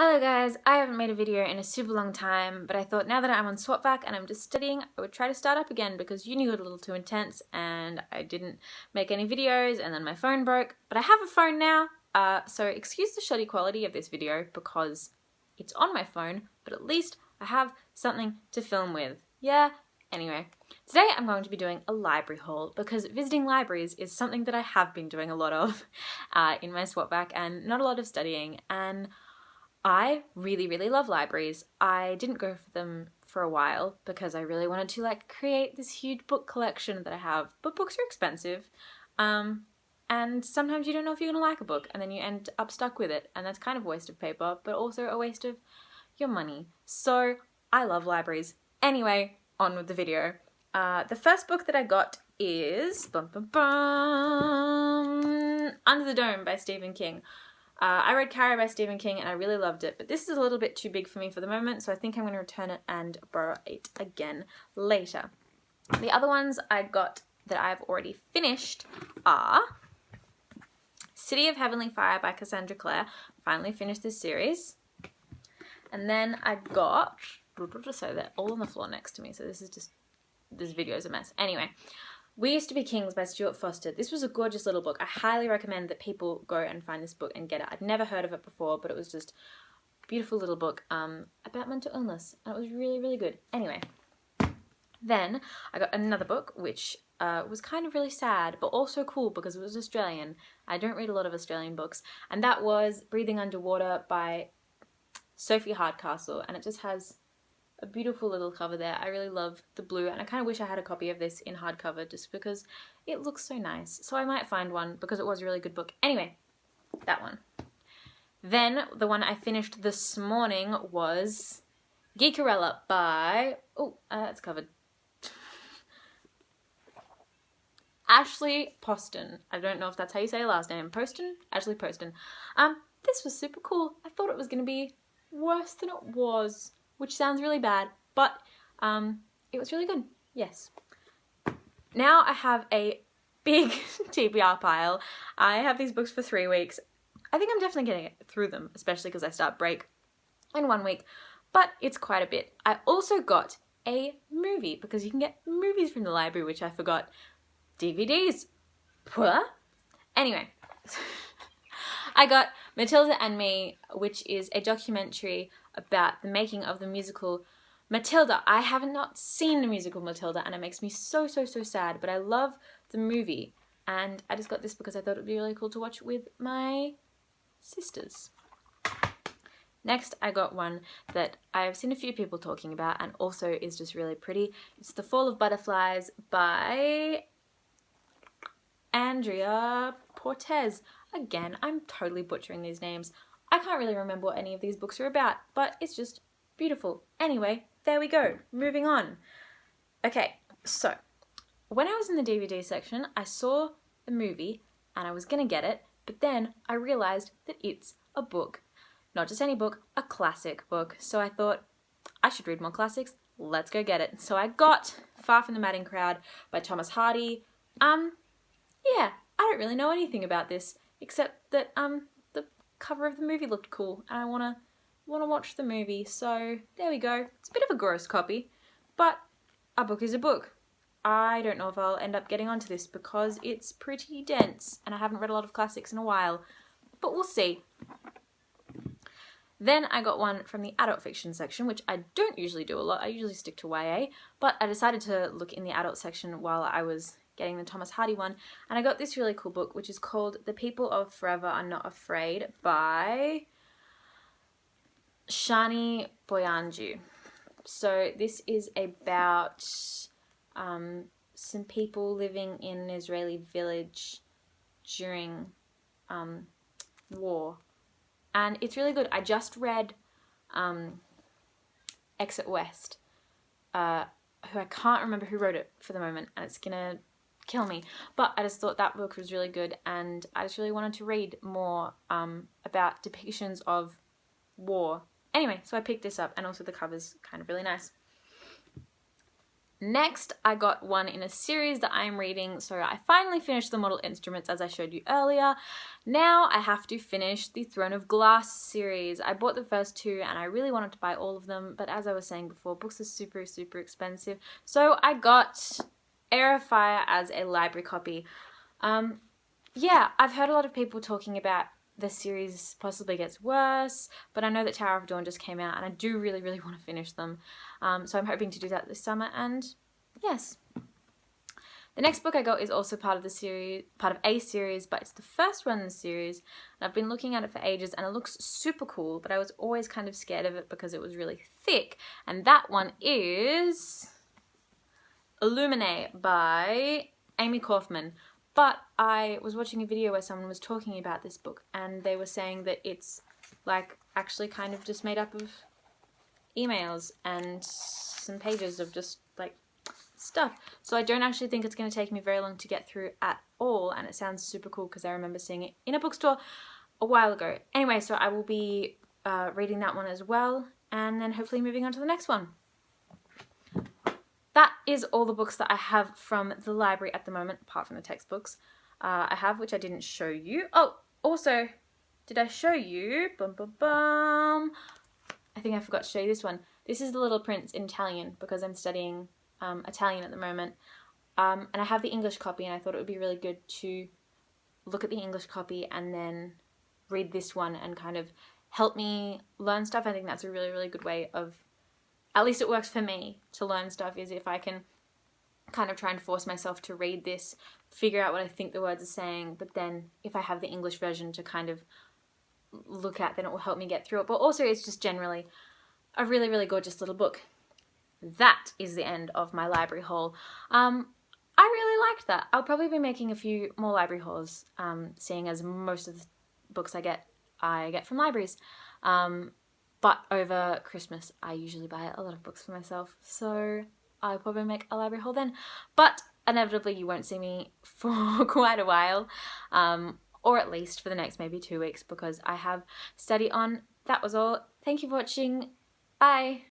Hello guys, I haven't made a video in a super long time, but I thought now that I'm on SwapVac and I'm just studying, I would try to start up again because uni got a little too intense and I didn't make any videos and then my phone broke. But I have a phone now, so excuse the shoddy quality of this video because it's on my phone, but at least I have something to film with. Yeah? Anyway, today I'm going to be doing a library haul because visiting libraries is something that I have been doing a lot of in my SwapVac and not a lot of studying, and I really love libraries. I didn't go for them for a while because I really wanted to create this huge book collection that I have, but books are expensive. And sometimes you don't know if you're going to like a book and then you end up stuck with it, and that's kind of a waste of paper, but also a waste of your money. So I love libraries. Anyway, on with the video. The first book that I got is Under the Dome by Stephen King. I read Carrie by Stephen King and I really loved it, but this is a little bit too big for me for the moment, so I think I'm going to return it and borrow it again later. The other ones I got that I've already finished are City of Heavenly Fire by Cassandra Clare. Finally finished this series. And then I got, so they're all on the floor next to me, so this video is a mess. Anyway, We Used to Be Kings by Stuart Foster. This was a gorgeous little book. I highly recommend that people go and find this book and get it. I'd never heard of it before, but it was just a beautiful little book about mental illness, and it was really good. Anyway, then I got another book which was kind of really sad, but also cool because it was Australian. I don't read a lot of Australian books, and that was Breathing Underwater by Sophie Hardcastle, and it just has a beautiful little cover there. I really love the blue, and I kind of wish I had a copy of this in hardcover just because it looks so nice. So I might find one because it was a really good book. Anyway, that one. Then the one I finished this morning was Geekerella by, it's covered. Ashley Poston. I don't know if that's how you say her last name. Poston? Ashley Poston. This was super cool. I thought it was going to be worse than it was, which sounds really bad, but it was really good. Yes. Now I have a big TBR pile. I have these books for 3 weeks. I think I'm definitely getting through them, especially because I start break in 1 week, but it's quite a bit. I also got a movie because you can get movies from the library, which I forgot. DVDs. What? Anyway, I got Matilda and Me, which is a documentary about the making of the musical Matilda. I have not seen the musical Matilda, and it makes me so sad, but I love the movie, and I just got this because I thought it would be really cool to watch with my sisters. Next, I got one that I've seen a few people talking about and also is just really pretty. It's The Fall of Butterflies by Andrea Portes. Again, I'm totally butchering these names. I can't really remember what any of these books are about, but it's just beautiful. Anyway, there we go. Moving on. Okay, so when I was in the DVD section, I saw the movie and I was gonna get it, but then I realized that it's a book. Not just any book, a classic book. So I thought, I should read more classics. Let's go get it. So I got Far From the Madding Crowd by Thomas Hardy. Yeah, I don't really know anything about this, except that the cover of the movie looked cool, and I wanna watch the movie, so there we go. It's a bit of a gross copy, but a book is a book. I don't know if I'll end up getting onto this because it's pretty dense, and I haven't read a lot of classics in a while, but we'll see. Then I got one from the adult fiction section, which I don't usually do a lot. I usually stick to YA, but I decided to look in the adult section while I was getting the Thomas Hardy one, and I got this really cool book which is called The People of Forever Are Not Afraid by Shani Boyanju. So this is about some people living in an Israeli village during war, and it's really good. I just read Exit West, who I can't remember who wrote it for the moment, and it's gonna kill me, but I just thought that book was really good, and I just really wanted to read more about depictions of war. Anyway, so I picked this up, and also the cover's kind of really nice. Next, I got one in a series that I'm reading. So I finally finished the Mortal Instruments, as I showed you earlier. Now I have to finish the Throne of Glass series. I bought the first two and I really wanted to buy all of them, but as I was saying before, books are super, super expensive. So I got Heir of Fire as a library copy. Yeah, I've heard a lot of people talking about the series possibly gets worse, but I know that Tower of Dawn just came out and I do really, really want to finish them. So I'm hoping to do that this summer, and yes. The next book I got is also part of the series, part of a series, but it's the first one in the series. And I've been looking at it for ages and it looks super cool, but I was always kind of scared of it because it was really thick. And that one is Illuminae by Amy Kaufman. But I was watching a video where someone was talking about this book and they were saying that it's like actually kind of just made up of emails and some pages of just like stuff. So I don't actually think it's going to take me very long to get through at all, and it sounds super cool because I remember seeing it in a bookstore a while ago. Anyway, so I will be reading that one as well, and then hopefully moving on to the next one. That is all the books that I have from the library at the moment, apart from the textbooks I have, which I didn't show you. Oh, also, did I show you? Bum, bum, bum. I think I forgot to show you this one. This is The Little Prince in Italian because I'm studying Italian at the moment. And I have the English copy, and I thought it would be really good to look at the English copy and then read this one and kind of help me learn stuff. I think that's a really, really good way of, at least it works for me, to learn stuff, is if I can kind of try and force myself to read this, figure out what I think the words are saying, but then if I have the English version to kind of look at, then it will help me get through it. But also it's just generally a really, really gorgeous little book. That is the end of my library haul. I really liked that. I'll probably be making a few more library hauls, seeing as most of the books I get from libraries. But over Christmas, I usually buy a lot of books for myself, so I'll probably make a library haul then. But inevitably, you won't see me for quite a while, or at least for the next maybe 2 weeks, because I have study on. That was all. Thank you for watching. Bye.